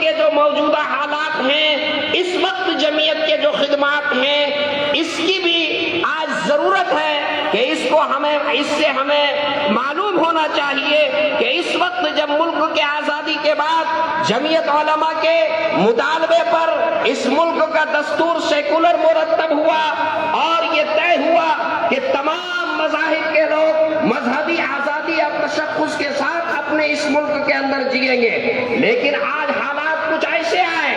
کے جو موجودہ حالات ہیں، اس وقت جمعیت کے جو خدمات ہیں، اس کی بھی آج ضرورت ہے کہ اس سے ہمیں معلوم ہونا چاہیے کہ اس وقت جب ملک کے آزادی کے بعد جمعیت علماء کے مطالبے پر اس ملک کا دستور سیکولر مرتب ہوا اور یہ طے ہوا کہ تمام مذاہب کے لوگ مذہبی آزادی اور تشخص کے ساتھ اپنے اس ملک کے اندر جیئیں گے، لیکن آج حالات کچھ ایسے آئے،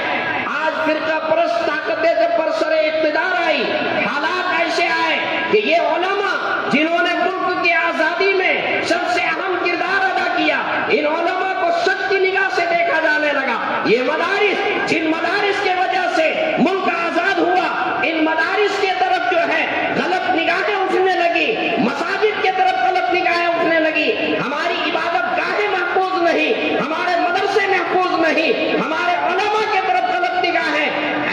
آج فرقہ پرست طاقتیں جب برسر اقتدار آئی، حالات ایسے آئے کہ یہ علماء جنہوں نے ملک کی آزادی میں سب سے اہم کردار ادا کیا، ان علماء کو شک کی نگاہ سے دیکھا جانے لگا۔ یہ مدارس، جن مدارس کے وجہ سے ملک آزاد ہوا، ان مدارس کے طرف جو ہے غلط نگاہیں اٹھنے لگی، مساجد کے طرف غلط نگاہیں اٹھنے لگی، ہماری عبادت گاہیں محفوظ نہیں، ہمارے مدرسے محفوظ نہیں، ہمارے علماء کے طرف غلط نگاہیں۔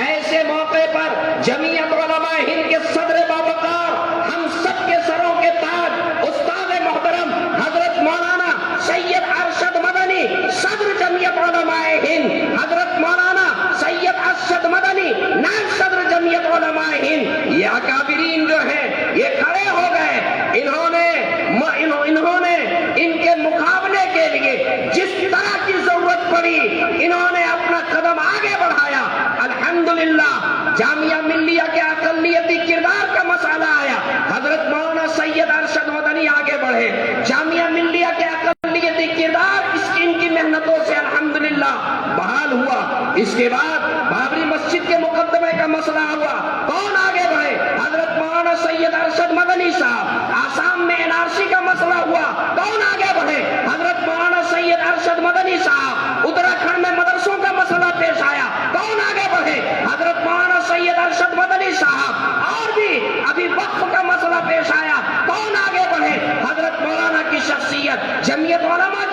ایسے موقع پر جمعیت علماء ہند کے صدر باوقار، ہم سب کے سروں کے تاج، استاد محترم حضرت مولانا سید ارشد مدنی، صدر جمعیت علماء ہند، حضرت مولانا سید ارشد مدنی، نائب صدر جمعیت علماء ہند، یہ اکابرین جو ہیں یہ کھڑے ہو گئے۔ انہوں نے ان کے مقابلے کے لیے جس طرح کی ضرورت پڑی، انہوں نے اپنا قدم آگے بڑھایا۔ الحمدللہ جامعہ ملیہ کے اقلیتی کردار کا مسئلہ آیا، حضرت مولانا سید ارشد مدنی آگے بڑھے، جامعہ ملیہ کے اقلیتی کردار ان کی محنتوں سے الحمدللہ بحال ہوا۔ اس کے بعد بابری مسجد کے مقدمے کا مسئلہ ہوا، کون آگے بڑھے؟ حضرت مولانا سید ارشد مدنی صاحب۔ آسام میں NRC کا مسئلہ ہوا، کون آگے بڑھے؟ حضرت مولانا سید ارشد مدنی صاحب۔ اتراکھنڈ میں مدرسوں کا مسئلہ پیش آیا، کون آگے بڑھے؟ حضرت مولانا سید ارشد مدنی صاحب۔ اور بھی ابھی وقف کا مسئلہ پیش آیا، کون آگے بڑھے؟ حضرت مولانا کی شخصیت، جمعیت علماء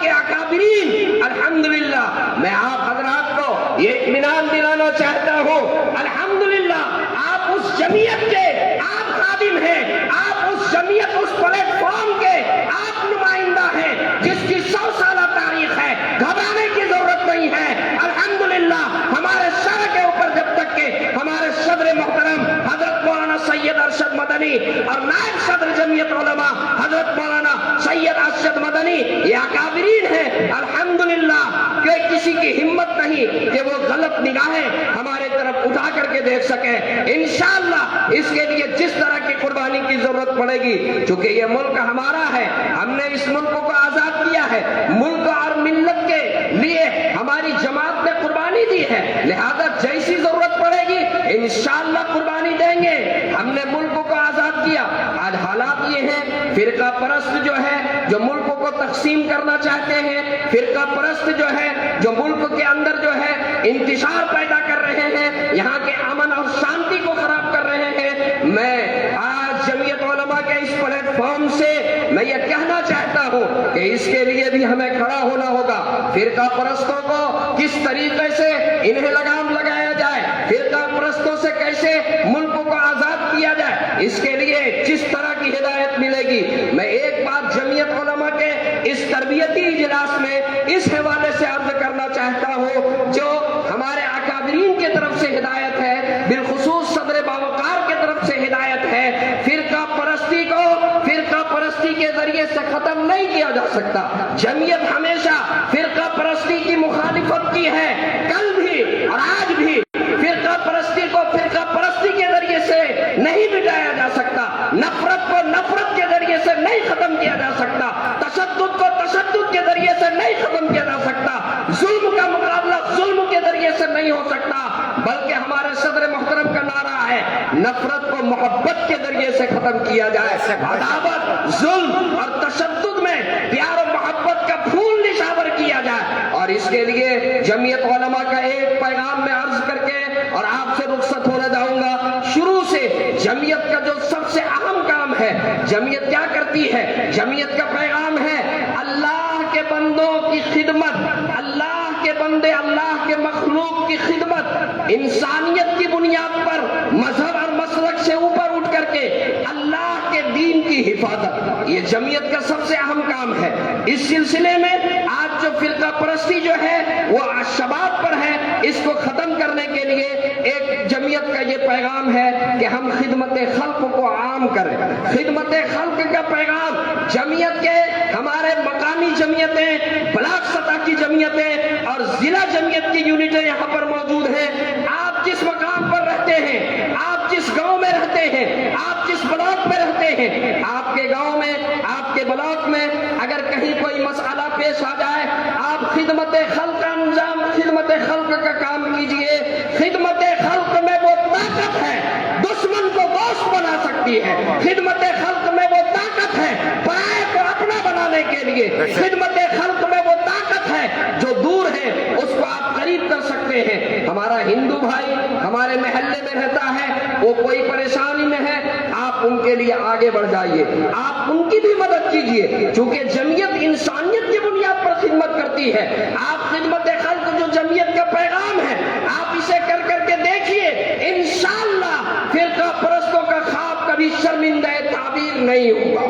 کے اکابرین۔ الحمدللہ میں آپ حضرات کو یہ اطمینان دلانا چاہتا ہوں، الحمدللہ آپ اس جمعیت کے آپ خادم ہیں، آپ اس جمعیت، اس پلیٹ فارم کے آپ نمائندہ ہیں جس کی 100 سالہ تاریخ ہے، گھبرانے کی ضرورت نہیں ہے۔ الحمدللہ ہمارے سر کے اوپر جب تک کہ ہمارے صدر محترم حضرت مولانا سید ارشد مدنی اور نائب صدر جمعیت علماء حضرت مولانا سید ارشد مدنی یہ اکابرین ہیں، الحمدللہ کہ کسی کی ہمت نہیں کہ وہ غلط نگاہیں ہمارے طرف اٹھا کر کے دیکھ سکیں۔ انشاءاللہ اس کے لیے جس طرح کی قربانی کی ضرورت پڑے گی، چونکہ یہ ملک ہمارا ہے، ہم نے اس ملک کو آزاد کیا ہے، ملک اور ملت کے لیے ہماری جماعت نے قربانی دی ہے، لہذا جیسی ضرورت پڑے گی انشاءاللہ قربانی دیں گے۔ ہم نے ملک کو آزاد کیا، آج حالات یہ ہیں فرقہ پرست جو ہے جو ملک کو تقسیم کرنا چاہتے ہیں، فرقہ پرست جو ہے جو ملک کے اندر جو ہے انتشار پیدا کر رہے ہیں، یہاں کے امن اور شانتی کو خراب کر رہے ہیں۔ میں آج جمعیت علماء کے اس پلیٹ فارم سے میں یہ کہنا چاہتا ہوں کہ اس کے لیے بھی ہمیں کھڑا ہونا ہوگا۔ فرقہ پرستوں کو کس طریقے سے انہیں لگام لگایا جائے، فرقہ پرستوں سے کیسے ملک کو آزاد کیا جائے، اس کے لیے جس طرح کی ہدایت ملے گی، میں ایک بار جمعیت علماء کے اس تربیتی اجلاس میں اس حوالے سے عرض کرنا چاہتا ہوں جو ہمارے اکابرین کی طرف سے ہدایت ہے، بالخصوص صدر باوقار کی طرف سے ہدایت ہے، فرقہ پرستی کو فرقہ پرستی کے ذریعے سے ختم نہیں کیا جا سکتا۔ جمعیت ہمیشہ فرقہ پرستی کی مخالفت کی ہے، کل بھی اور آج بھی۔ فرقہ پرستی کو فرقہ پرستی کے ذریعے سے نہیں مٹایا جا سکتا، نفرت کو نفرت کے ذریعے سے نہیں ختم کیا جا سکتا، تشدد کو تشدد کے ذریعے سے نہیں ختم کیا جا سکتا، ظلم کا مقابلہ ظلم کے ذریعے سے نہیں ہو سکتا، بلکہ ہمارے صدر محترم کا نعرہ ہے نفرت کو محبت کے ذریعے سے ختم کیا جائے، عداوت، ظلم اور تشدد میں پیار و محبت کا پھول نشاور کیا جائے۔ اور اس کے لیے جمعیت علماء کا ایک پیغام میں عرض کر کے اور آپ سے رخصت ہونے جاؤں گا۔ شروع سے جمعیت کا جو سب سے اہم کام ہے، جمعیت کیا کرتی ہے؟ جمعیت کا پیغام ہے اللہ کے بندوں کی خدمت، اللہ کے بندے، اللہ کے مخلوق کی خدمت، انسانیت کی بنیاد پر مذہب اور مسلک سے اوپر اٹھ کر کے اللہ کے دین کی حفاظت یہ جمعیت کا سب سے اہم کام ہے۔ اس سلسلے میں آج جو فرقہ پرستی جو ہے وہ شباب پر ہے، اس کو ختم کرنے کے لیے ایک جمعیت کا یہ پیغام ہے کہ ہم خدمت خلق کو عام کریں۔ خدمت خلق کا پیغام جمعیت کے ہمارے مقامی جمعیتیں، بلاک سطح کی جمعیتیں اور ضلع جمعیت کی یونٹیں یہاں پر موجود ہیں۔ آپ جس مقام پر رہتے ہیں، آپ جس گاؤں میں رہتے ہیں، آپ جس بلاک میں رہتے ہیں، آپ کے گاؤں میں، آپ کے بلاک میں اگر کہیں کوئی مسئلہ پیش آ جائے، آپ خدمت خلق کا انجام، خدمت خلق کا کام کیجئے۔ خدمت خلق میں وہ طاقت ہے دشمن کو دوست بنا سکتی ہے۔ خدمت خلق میں وہ طاقت ہے پرائے کو اپنا بنانے کے لیے۔ خدمت خلق میں وہ طاقت ہے جو دور ہے اس کو آپ قریب کر سکتے ہیں۔ ہمارا ہندو بھائی ہمارے محلے میں رہتا ہے، وہ کوئی پریشانی میں ہے، آپ ان کے لیے آگے بڑھ جائیے، آپ ان کی بھی مدد کیجئے، چونکہ جمعیت انسانیت کی بنیاد پر خدمت کرتی ہے۔ آپ خدمت خلق جو جمعیت کا پیغام ہے، آپ اسے کر کر کے دیکھیے، انشاءاللہ فرقہ پرستوں کا خواب کبھی شرمندہ تعبیر نہیں ہوگا۔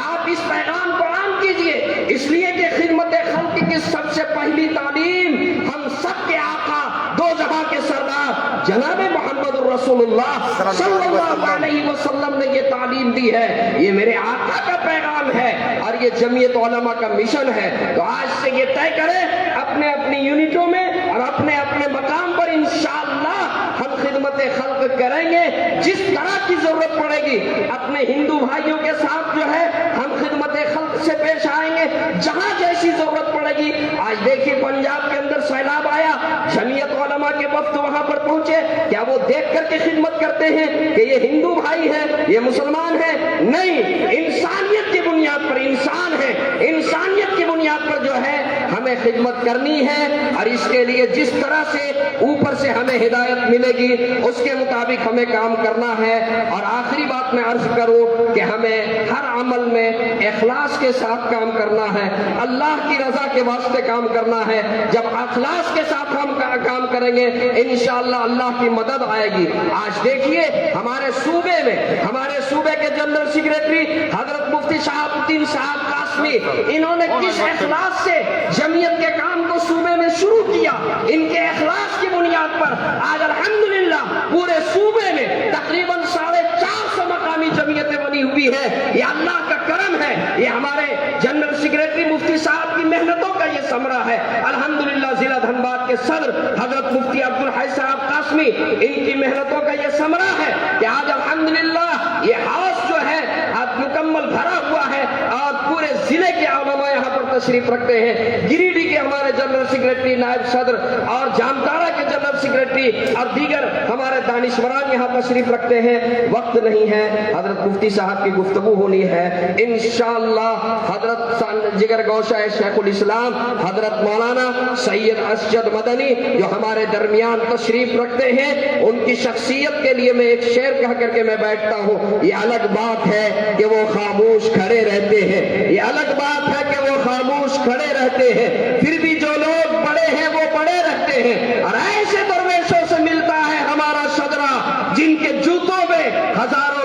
آپ اس پیغام کو عام کیجئے، اس لیے کہ خدمت خلق کی سب سے پہلی تعلیم ہم سب کے آقا، دو جہاں کے سردار جناب محمد الرسول اللہ صلی اللہ علیہ وسلم نے یہ تعلیم دی ہے۔ یہ میرے آقا کا پیغام ہے اور یہ جمعیت علماء کا مشن ہے۔ تو آج سے یہ طے کریں اپنے اپنی یونٹوں میں اور اپنے اپنے مقام پر انشاءاللہ ہم خدمت خلق کریں گے۔ جس طرح کی ضرورت پڑے گی اپنے ہندو بھائیوں کے ساتھ جو ہے ہم خدمت خلق سے پیش آئیں گے، جہاں جیسی ضرورت پڑے گی۔ آج دیکھیے پنجاب کے اندر سیلاب آیا، جمعیت علماء کے وفد وہاں پر پہنچے، کیا وہ دیکھ کر کے خدمت کرتے ہیں کہ یہ ہندو بھائی ہے، یہ مسلمان ہے؟ نہیں، انسانیت کی بنیاد پر، انسان ہے، انسانیت کی بنیاد پر جو ہے ہمیں خدمت کرنی ہے اور اس کے لیے جس طرح سے اوپر سے ہمیں ہدایت ملے گی اس کے مطابق ہمیں کام کرنا ہے۔ اور آخری بات میں عرض کروں کہ ہمیں ہر عمل میں اخلاص کے ساتھ کام کرنا ہے، اللہ کی رضا کے واسطے کام کرنا ہے۔ جب اخلاص کے ساتھ ہم کام کریں گے انشاءاللہ اللہ کی مدد آئے گی۔ آج دیکھیے ہمارے صوبے میں، ہمارے صوبے کے جنرل سیکریٹری حضرت مفتی شہاب الدین صاحب قاسمی، انہوں نے کس اخلاص سے جمعیت کے کام کو صوبے میں شروع کیا۔ ان کے اخلاص کی بنیاد پر آج الحمدللہ پورے صوبے میں تقریباً 450 مقامی جمعیتیں بنی ہوئی ہیں۔ یہ اللہ کا کرم ہے، یہ ہمارے جنرل سیکریٹری مفتی صاحب کی محنتوں کا یہ ثمرہ ہے۔ الحمدللہ ضلع دھنباد کے صدر حضرت مفتی عبدالحی صاحب قاسمی، ان کی محنتوں کا یہ ثمرہ ہے کہ آج الحمدللہ یہ ہاؤس جو ہے آج مکمل بھرا ہوا ہے اور پورے ضلع کے علماء یہاں پر تشریف رکھتے ہیں۔ گریڈی کے ہمارے جنرل سیکریٹری، نائب صدر اور جامتارا کے جنرل سیکریٹری اور دیگر ہمارے دانشوران یہاں تشریف رکھتے ہیں۔ وقت نہیں ہے، حضرت مفتی صاحب کی گفتگو ہونی ہے انشاءاللہ۔ حضرت جگر گوشہ شیخ الاسلام حضرت مولانا سید اسجد مدنی جو ہمارے درمیان تشریف رکھتے ہیں، ان کی شخصیت کے لیے میں ایک شعر کہہ کر کے میں بیٹھتا ہوں۔ یہ الگ بات ہے کہ وہ خاموش کھڑے رہتے ہیں، یہ الگ بات ہے کہ وہ خاموش کھڑے رہتے ہیں، پھر بھی جو لوگ بڑے ہیں وہ بڑے رہتے ہیں۔ اور ایسے درویشوں سے ملتا ہے ہمارا شجرا جن کے جوتوں میں ہزاروں